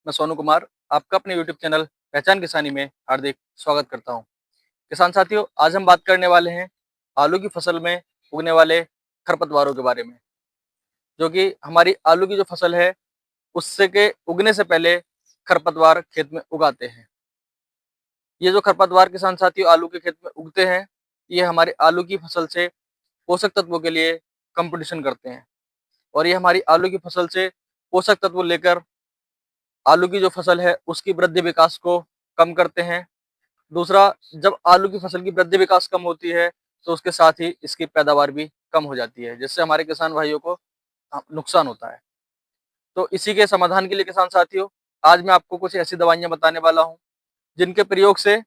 मैं सोनू कुमार आपका अपने YouTube चैनल पहचान किसानी में हार्दिक स्वागत करता हूं। किसान साथियों, आज हम बात करने वाले हैं आलू की फसल में उगने वाले खरपतवारों के बारे में, जो कि हमारी आलू की जो फसल है उससे के उगने से पहले खरपतवार खेत में उगाते हैं। ये जो खरपतवार किसान साथियों आलू के खेत में उगते हैं, ये हमारे आलू की फसल से पोषक तत्वों के लिए कंपटीशन करते हैं और ये हमारी आलू की फसल से पोषक तत्व लेकर आलू की जो फसल है उसकी वृद्धि विकास को कम करते हैं। दूसरा, जब आलू की फसल की वृद्धि विकास कम होती है तो उसके साथ ही इसकी पैदावार भी कम हो जाती है, जिससे हमारे किसान भाइयों को नुकसान होता है। तो इसी के समाधान के लिए किसान साथियों, आज मैं आपको कुछ ऐसी दवाइयां बताने वाला हूं जिनके प्रयोग से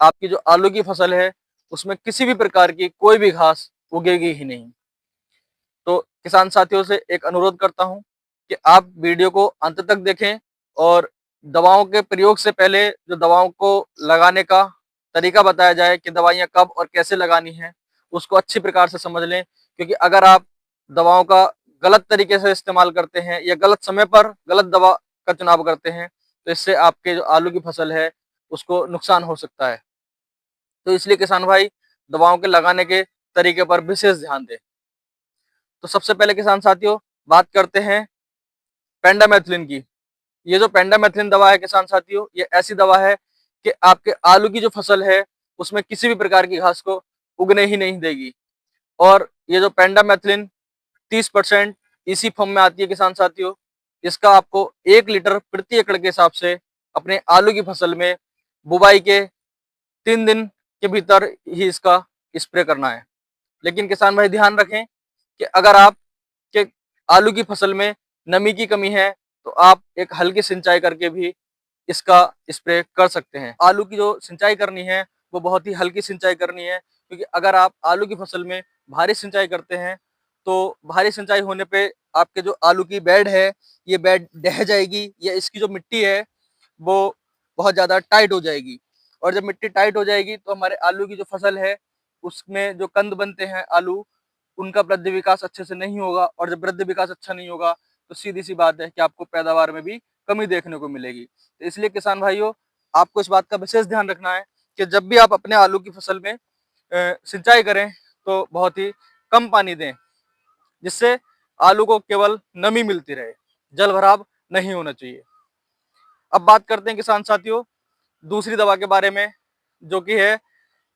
आपकी जो आलू की फसल है उसमें किसी भी प्रकार की कोई भी घास उगेगी ही नहीं। तो किसान साथियों से एक अनुरोध करता हूं कि आप वीडियो को अंत तक देखें और दवाओं के प्रयोग से पहले जो दवाओं को लगाने का तरीका बताया जाए कि दवाइयाँ कब और कैसे लगानी है, उसको अच्छी प्रकार से समझ लें। क्योंकि अगर आप दवाओं का गलत तरीके से इस्तेमाल करते हैं या गलत समय पर गलत दवा का चुनाव करते हैं तो इससे आपके जो आलू की फसल है उसको नुकसान हो सकता है। तो इसलिए किसान भाई, दवाओं के लगाने के तरीके पर विशेष ध्यान दें। तो सबसे पहले किसान साथियों, बात करते हैं पेंडामेथिलिन की। ये जो पेंडामेथिलिन दवा है किसान साथियों, ये ऐसी दवा है कि आपके आलू की जो फसल है उसमें किसी भी प्रकार की घास को उगने ही नहीं देगी। और ये जो पेंडामेथिलिन 30% इसी फॉर्म में आती है किसान साथियों। इसका आपको 1 लीटर प्रति एकड़ के हिसाब से अपने आलू की फसल में बुवाई के 3 दिन के भीतर ही इसका स्प्रे करना है। लेकिन किसान भाई ध्यान रखें कि अगर आप के आलू की फसल में नमी की कमी है तो आप एक हल्की सिंचाई करके भी इसका स्प्रे कर सकते हैं। आलू की जो सिंचाई करनी है वो बहुत ही हल्की सिंचाई करनी है, क्योंकि अगर आप आलू की फसल में भारी सिंचाई करते हैं तो भारी सिंचाई होने पे आपके जो आलू की बेड है ये बेड ढह जाएगी या इसकी जो मिट्टी है वो बहुत ज़्यादा टाइट हो जाएगी। और जब मिट्टी टाइट हो जाएगी तो हमारे आलू की जो फसल है उसमें जो कंद बनते हैं आलू, उनका वृद्धि विकास अच्छे से नहीं होगा। और जब वृद्धि विकास अच्छा नहीं होगा तो सीधी सी बात है कि आपको पैदावार में भी कमी देखने को मिलेगी। तो इसलिए किसान भाइयों, आपको इस बात का विशेष ध्यान रखना है कि जब भी आप अपने आलू की फसल में सिंचाई करें तो बहुत ही कम पानी दें, जिससे आलू को केवल नमी मिलती रहे, जल भराव नहीं होना चाहिए। अब बात करते हैं किसान साथियों दूसरी दवा के बारे में, जो कि है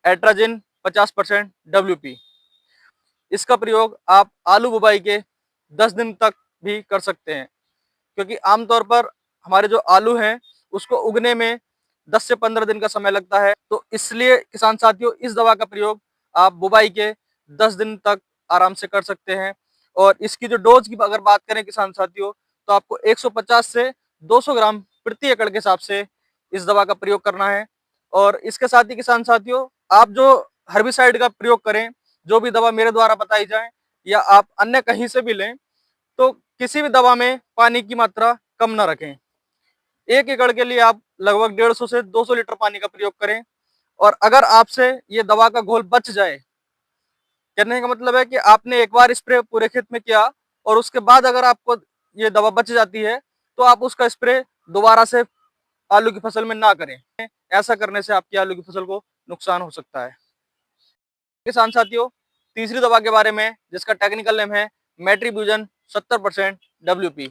एट्राजिन 50% WP। इसका प्रयोग आप आलू बुवाई के 10 दिन तक भी कर सकते हैं, क्योंकि आमतौर पर हमारे जो आलू हैं उसको उगने में 10 से 15 दिन का समय लगता है। तो इसलिए किसान साथियों, इस दवा का प्रयोग आप बुवाई के 10 दिन तक आराम से कर सकते हैं। और इसकी जो डोज की अगर बात करें किसान साथियों, तो आपको 150 से 200 ग्राम प्रति एकड़ के हिसाब से इस दवा का प्रयोग करना है। और इसके साथ ही किसान साथियों, आप जो हर्बिसाइड का प्रयोग करें, जो भी दवा मेरे द्वारा बताई जाए या आप अन्य कहीं से भी लें, तो किसी भी दवा में पानी की मात्रा कम ना रखें। 1 एकड़ के लिए आप लगभग 150 से 200 लीटर पानी का प्रयोग करें। और अगर आपसे ये दवा का घोल बच जाए, कहने का मतलब है कि आपने एक बार स्प्रे पूरे खेत में किया और उसके बाद अगर आपको ये दवा बच जाती है तो आप उसका स्प्रे दोबारा से आलू की फसल में ना करें। ऐसा करने से आपकी आलू की फसल को नुकसान हो सकता है। किसान साथियों, तीसरी दवा के बारे में, जिसका टेक्निकल नेम है मेट्रीब्यूजन 70% WP।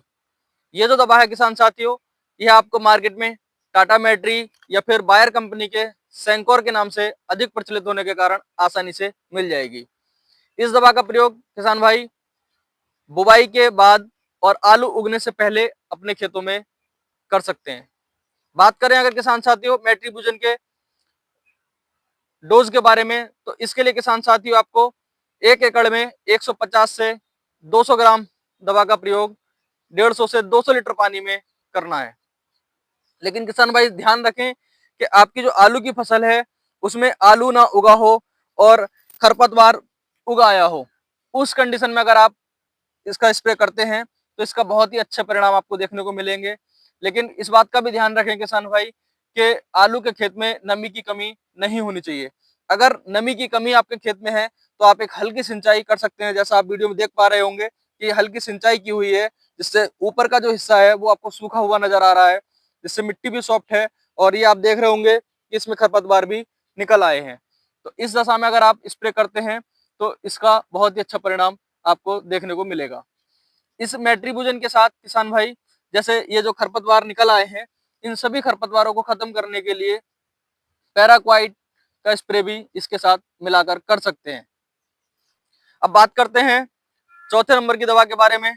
ये जो दवा है किसान साथियों, यह आपको मार्केट में टाटा मैट्री या फिर बायर कंपनी के सेंकोर के नाम से अधिक प्रचलित होने के कारण आसानी से मिल जाएगी। इस दवा का प्रयोग किसान भाई बुवाई के बाद और आलू उगने से पहले अपने खेतों में कर सकते हैं। बात करें अगर किसान साथियों मेट्रीब्यूजन के डोज के बारे में, तो इसके लिए किसान साथियों आपको 1 एकड़ में 150 से 200 ग्राम दवा का प्रयोग 150 से 200 लीटर पानी में करना है। लेकिन किसान भाई ध्यान रखें कि आपकी जो आलू की फसल है उसमें आलू ना उगा हो और खरपतवार उगाया हो। उस कंडीशन में अगर आप इसका स्प्रे करते हैं तो इसका बहुत ही अच्छे परिणाम आपको देखने को मिलेंगे। लेकिन इस बात का भी ध्यान रखें किसान भाई कि आलू के खेत में नमी की कमी नहीं होनी चाहिए। अगर नमी की कमी आपके खेत में है तो आप एक हल्की सिंचाई कर सकते हैं। जैसा आप वीडियो में देख पा रहे होंगे कि हल्की सिंचाई की हुई है, जिससे ऊपर का जो हिस्सा है वो आपको सूखा हुआ नजर आ रहा है। जिससे मिट्टी भी सॉफ्ट है और ये आप देख रहे होंगे कि इसमें खरपतवार भी निकल आए हैं। तो इस दशा में अगर आप स्प्रे करते हैं तो इसका बहुत ही अच्छा परिणाम आपको देखने को मिलेगा। इस मेट्रीबुजन के साथ किसान भाई, जैसे ये जो खरपतवार निकल आए हैं, इन सभी खरपतवारों को खत्म करने के लिए पैराक्वाइट का स्प्रे भी इसके साथ मिलाकर कर सकते हैं। अब बात करते हैं चौथे नंबर की दवा के बारे में।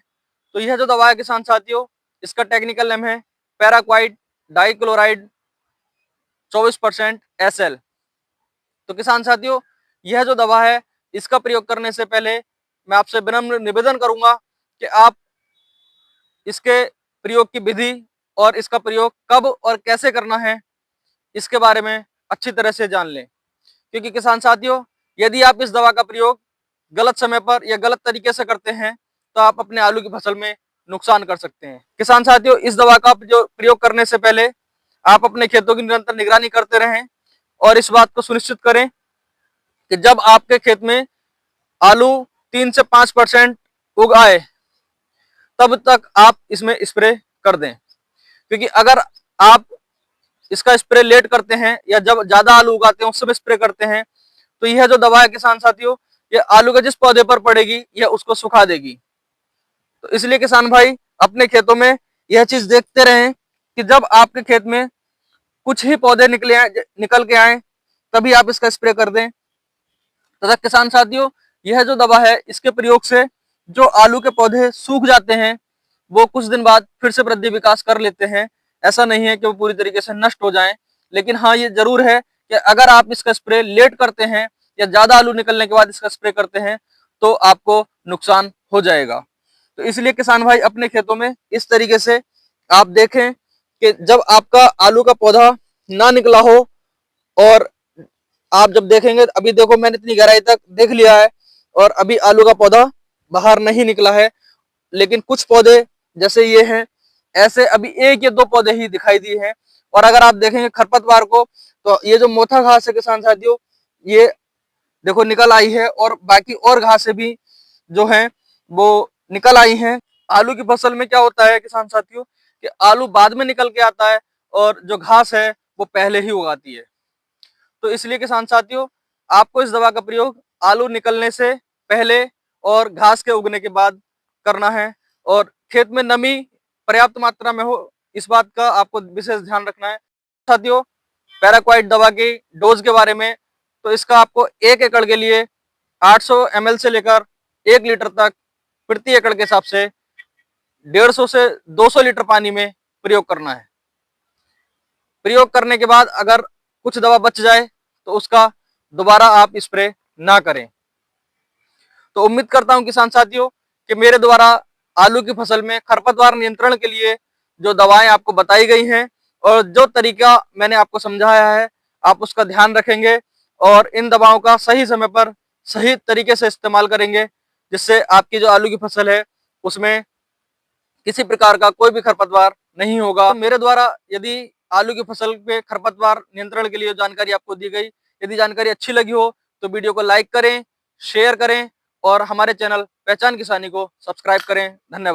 तो यह जो दवा है किसान साथियों, इसका टेक्निकल नेम है पैराक्वाइट डाइक्लोराइड 24% SL। तो किसान साथियों, यह जो दवा है इसका प्रयोग करने से पहले मैं आपसे विनम्र निवेदन करूंगा कि आप इसके प्रयोग की विधि और इसका प्रयोग कब और कैसे करना है इसके बारे में अच्छी तरह से जान लें। क्योंकि किसान साथियों, यदि आप इस दवा का प्रयोग गलत समय पर या गलत तरीके से करते हैं तो आप अपने आलू की फसल में नुकसान कर सकते हैं। किसान साथियों, इस दवा का जो प्रयोग करने से पहले आप अपने खेतों की निरंतर निगरानी करते रहें और इस बात को सुनिश्चित करें कि जब आपके खेत में आलू 3 से 5% उग आए तब तक आप इसमें स्प्रे कर दें। क्योंकि अगर आप इसका स्प्रे लेट करते हैं या जब ज्यादा आलू उगाते हैं उस समय स्प्रे करते हैं तो यह जो दवा है किसान साथियों, ये आलू के जिस पौधे पर पड़ेगी यह उसको सुखा देगी। तो इसलिए किसान भाई अपने खेतों में यह चीज देखते रहें कि जब आपके खेत में कुछ ही पौधे निकल के आए तभी आप इसका स्प्रे कर दें। तथा किसान साथियों, यह जो दवा है इसके प्रयोग से जो आलू के पौधे सूख जाते हैं वो कुछ दिन बाद फिर से वृद्धि विकास कर लेते हैं। ऐसा नहीं है कि वो पूरी तरीके से नष्ट हो जाएं, लेकिन हाँ ये जरूर है कि अगर आप इसका स्प्रे लेट करते हैं या ज्यादा आलू निकलने के बाद इसका स्प्रे करते हैं तो आपको नुकसान हो जाएगा। तो इसलिए किसान भाई अपने खेतों में इस तरीके से आप देखें कि जब आपका आलू का पौधा ना निकला हो और आप जब देखेंगे, अभी देखो मैंने इतनी गहराई तक देख लिया है और अभी आलू का पौधा बाहर नहीं निकला है, लेकिन कुछ पौधे जैसे ये हैं ऐसे अभी एक या दो पौधे ही दिखाई दिए हैं। और अगर आप देखेंगे खरपतवार को तो ये जो मोथा घास है किसान साथियों, ये देखो निकल आई है और बाकी और घासें भी जो हैं वो निकल आई हैं। आलू की फसल में क्या होता है किसान साथियों कि आलू बाद में निकल के आता है और जो घास है वो पहले ही उगाती है। तो इसलिए किसान साथियों, आपको इस दवा का प्रयोग आलू निकलने से पहले और घास के उगने के बाद करना है और खेत में नमी पर्याप्त मात्रा में हो इस बात का आपको विशेष ध्यान रखना है। साथियों, पैराक्वाइट दवा की डोज के बारे में, तो इसका आपको 1 एकड़ के लिए 800 ml से लेकर 1 लीटर तक प्रति एकड़ के हिसाब से 150 से 200 लीटर पानी में प्रयोग करना है। प्रयोग करने के बाद अगर कुछ दवा बच जाए तो उसका दोबारा आप स्प्रे ना करें। तो उम्मीद करता हूं किसान साथियों कि मेरे द्वारा आलू की फसल में खरपतवार नियंत्रण के लिए जो दवाएं आपको बताई गई हैं और जो तरीका मैंने आपको समझाया है आप उसका ध्यान रखेंगे और इन दवाओं का सही समय पर सही तरीके से इस्तेमाल करेंगे, जिससे आपकी जो आलू की फसल है उसमें किसी प्रकार का कोई भी खरपतवार नहीं होगा। तो मेरे द्वारा यदि आलू की फसल पे खरपतवार नियंत्रण के लिए जानकारी आपको दी गई, यदि जानकारी अच्छी लगी हो तो वीडियो को लाइक करें, शेयर करें और हमारे चैनल पहचान किसानी को सब्सक्राइब करें। धन्यवाद।